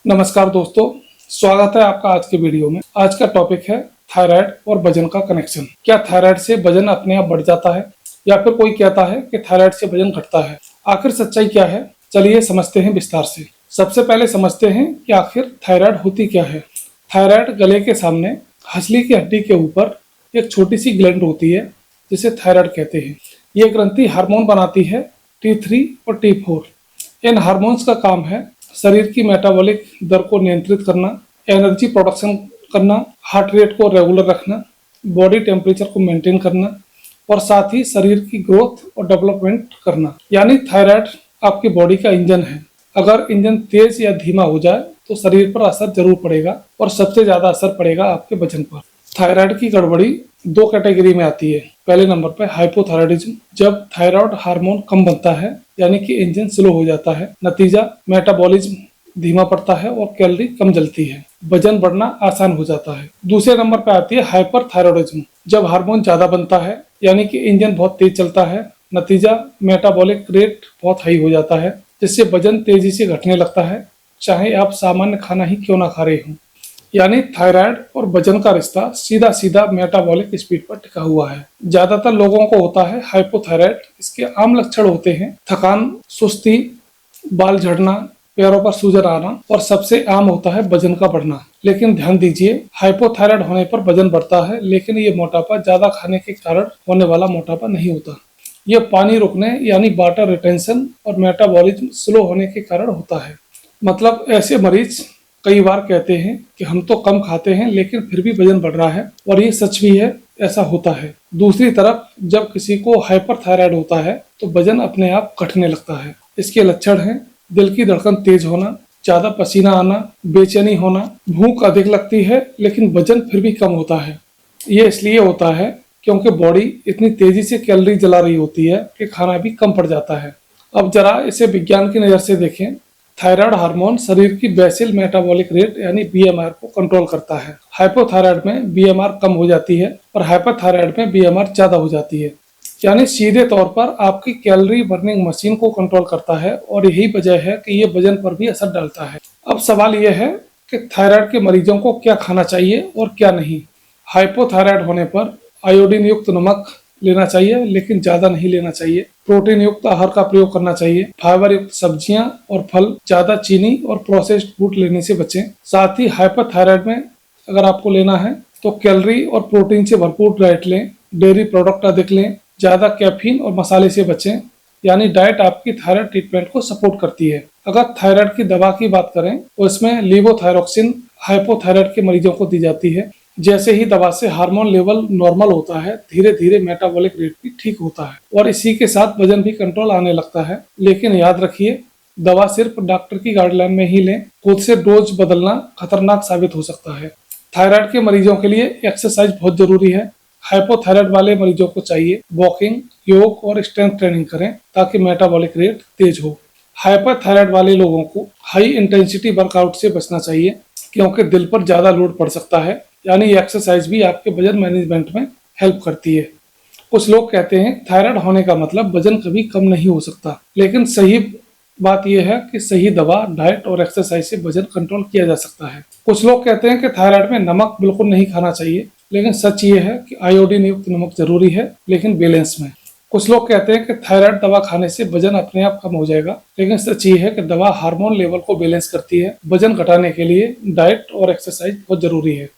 नमस्कार दोस्तों, स्वागत है आपका आज के वीडियो में। आज का टॉपिक है थायराइड और वजन का कनेक्शन। क्या थायराइड से वजन अपने आप बढ़ जाता है या फिर कोई कहता है कि थायराइड से वजन घटता है? आखिर सच्चाई क्या है? चलिए समझते हैं विस्तार से। सबसे पहले समझते हैं कि आखिर थायराइड होती क्या है। थायराइड गले के सामने हंसली की हड्डी के ऊपर एक छोटी सी ग्लैंड होती है जिसे थायराइड कहते हैं। ये ग्रंथि हार्मोन बनाती है T3 और T4। इन हार्मोन्स का काम है शरीर की मेटाबॉलिक दर को नियंत्रित करना, एनर्जी प्रोडक्शन करना, हार्ट रेट को रेगुलर रखना, बॉडी टेम्परेचर को मेंटेन करना और साथ ही शरीर की ग्रोथ और डेवलपमेंट करना। यानी थायराइड आपकी बॉडी का इंजन है। अगर इंजन तेज या धीमा हो जाए तो शरीर पर असर जरूर पड़ेगा और सबसे ज्यादा असर पड़ेगा आपके वजन पर। थायराइड की गड़बड़ी दो कैटेगरी में आती है। पहले नंबर पर हाइपोथायराइडिज्म, जब थायराइड हार्मोन कम बनता है यानी कि इंजन स्लो हो जाता है, नतीजा मेटाबॉलिज्म धीमा पड़ता है और कैलोरी कम जलती है, वजन बढ़ना आसान हो जाता है। दूसरे नंबर पर आती है हाइपरथायराइडिज्म, जब हार्मोन ज्यादा बनता है यानी कि इंजन बहुत तेज चलता है, नतीजा मेटाबॉलिक रेट बहुत हाई हो जाता है जिससे वजन तेजी से घटने लगता है, चाहे आप सामान्य खाना ही क्यों ना खा रहे हों। यानी थायराइड और वजन का रिश्ता सीधा सीधा मेटाबॉलिक स्पीड पर टिका हुआ है। ज्यादातर लोगों को होता है हाइपोथायराइड। इसके आम लक्षण होते हैं थकान, सुस्ती, बाल झड़ना, पैरों पर सूजन आना और सबसे आम होता है वजन का बढ़ना। लेकिन ध्यान दीजिए, हाइपोथायराइड होने पर वजन बढ़ता है, लेकिन ये मोटापा ज्यादा खाने के कारण होने वाला मोटापा नहीं होता। ये पानी रुकने यानी वाटर रिटेंशन और मेटाबॉलिज्म स्लो होने के कारण होता है। मतलब ऐसे मरीज कई बार कहते हैं कि हम तो कम खाते हैं लेकिन फिर भी वजन बढ़ रहा है, और ये सच भी है, ऐसा होता है। दूसरी तरफ जब किसी को हाइपरथायराइड होता है तो वजन अपने आप घटने लगता है। इसके लक्षण हैं दिल की धड़कन तेज होना, ज्यादा पसीना आना, बेचैनी होना, भूख अधिक लगती है लेकिन वजन फिर भी कम होता है। ये इसलिए होता है क्योंकि बॉडी इतनी तेजी से कैलोरी जला रही होती है कि खाना भी कम पड़ जाता है। अब जरा इसे विज्ञान की नज़र से देखें। थायराइड हार्मोन शरीर की बेसिल मेटाबॉलिक रेट यानी BMR को कंट्रोल करता है। हाइपोथायराइड में BMR कम हो जाती है और हाइपरथायराइड में BMR ज्यादा हो जाती है। यानी सीधे तौर पर आपकी कैलोरी बर्निंग मशीन को कंट्रोल करता है और यही वजह है कि ये वजन पर भी असर डालता है। अब सवाल यह है कि थायराइड के मरीजों को क्या खाना चाहिए और क्या नहीं। हाइपोथायराइड होने पर आयोडीन युक्त नमक लेना चाहिए लेकिन ज्यादा नहीं लेना चाहिए। प्रोटीन युक्त आहार का प्रयोग करना चाहिए। फाइबर युक्त सब्जियां और फल, ज्यादा चीनी और प्रोसेस्ड फूड लेने से बचें। साथ ही हाइपरथायराइड में अगर आपको लेना है तो कैलोरी और प्रोटीन से भरपूर डाइट लें, डेयरी प्रोडक्ट अधिक लें, ज्यादा कैफीन और मसाले से बचें। यानी डाइट आपकी थायराइड ट्रीटमेंट को सपोर्ट करती है। अगर थायराइड की दवा की बात करें तो इसमें लीवोथायरोक्सिन हाइपोथायराइड के मरीजों को दी जाती है। जैसे ही दवा से हार्मोन लेवल नॉर्मल होता है, धीरे धीरे मेटाबॉलिक रेट भी ठीक होता है और इसी के साथ वजन भी कंट्रोल आने लगता है। लेकिन याद रखिए, दवा सिर्फ डॉक्टर की गाइडलाइन में ही लें। खुद से डोज बदलना खतरनाक साबित हो सकता है। थायराइड के मरीजों के लिए एक्सरसाइज बहुत जरूरी है। हाइपोथायराइड वाले मरीजों को चाहिए वॉकिंग, योग और स्ट्रेंथ ट्रेनिंग करें ताकि मेटाबॉलिक रेट तेज हो। हाइपरथायराइड वाले लोगों को हाई इंटेंसिटी वर्कआउट से बचना चाहिए क्योंकि दिल पर ज्यादा लोड पड़ सकता है। यानी एक्सरसाइज भी आपके वजन मैनेजमेंट में हेल्प करती है। कुछ लोग कहते हैं थायराइड होने का मतलब वजन कभी कम नहीं हो सकता, लेकिन सही बात यह है कि सही दवा, डाइट और एक्सरसाइज से वजन कंट्रोल किया जा सकता है। कुछ लोग कहते हैं कि थायराइड में नमक बिल्कुल नहीं खाना चाहिए, लेकिन सच ये है कि आयोडीन युक्त नमक जरूरी है, लेकिन बैलेंस में। कुछ लोग कहते हैं कि थायराइड दवा खाने से वजन अपने आप कम हो जाएगा, लेकिन सच ये है कि दवा हार्मोन लेवल को बैलेंस करती है। वजन घटाने के लिए डाइट और एक्सरसाइज बहुत जरूरी है।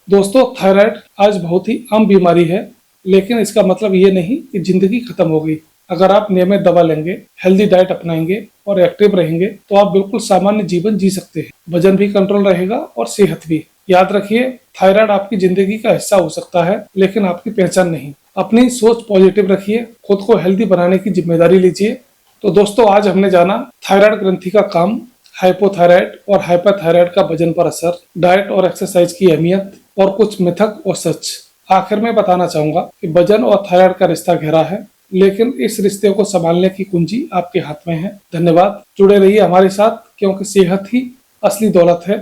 दोस्तों, थायराइड आज बहुत ही आम बीमारी है, लेकिन इसका मतलब ये नहीं कि जिंदगी खत्म हो गई। अगर आप नियमित दवा लेंगे, हेल्दी डाइट अपनाएंगे और एक्टिव रहेंगे तो आप बिल्कुल सामान्य जीवन जी सकते हैं। वजन भी कंट्रोल रहेगा और सेहत भी। याद रखिए, थायराइड आपकी जिंदगी का हिस्सा हो सकता है लेकिन आपकी पहचान नहीं। अपनी सोच पॉजिटिव रखिए, खुद को हेल्दी बनाने की जिम्मेदारी लीजिए। तो दोस्तों, आज हमने जाना थायराइड ग्रंथि का काम, हाइपोथायराइड और हाइपरथायराइड का वजन पर असर, डाइट और एक्सरसाइज की अहमियत और कुछ मिथक और सच। आखिर में बताना चाहूंगा कि वजन और थायराइड का रिश्ता गहरा है, लेकिन इस रिश्ते को संभालने की कुंजी आपके हाथ में है। धन्यवाद। जुड़े रहिए हमारे साथ क्योंकि सेहत ही असली दौलत है।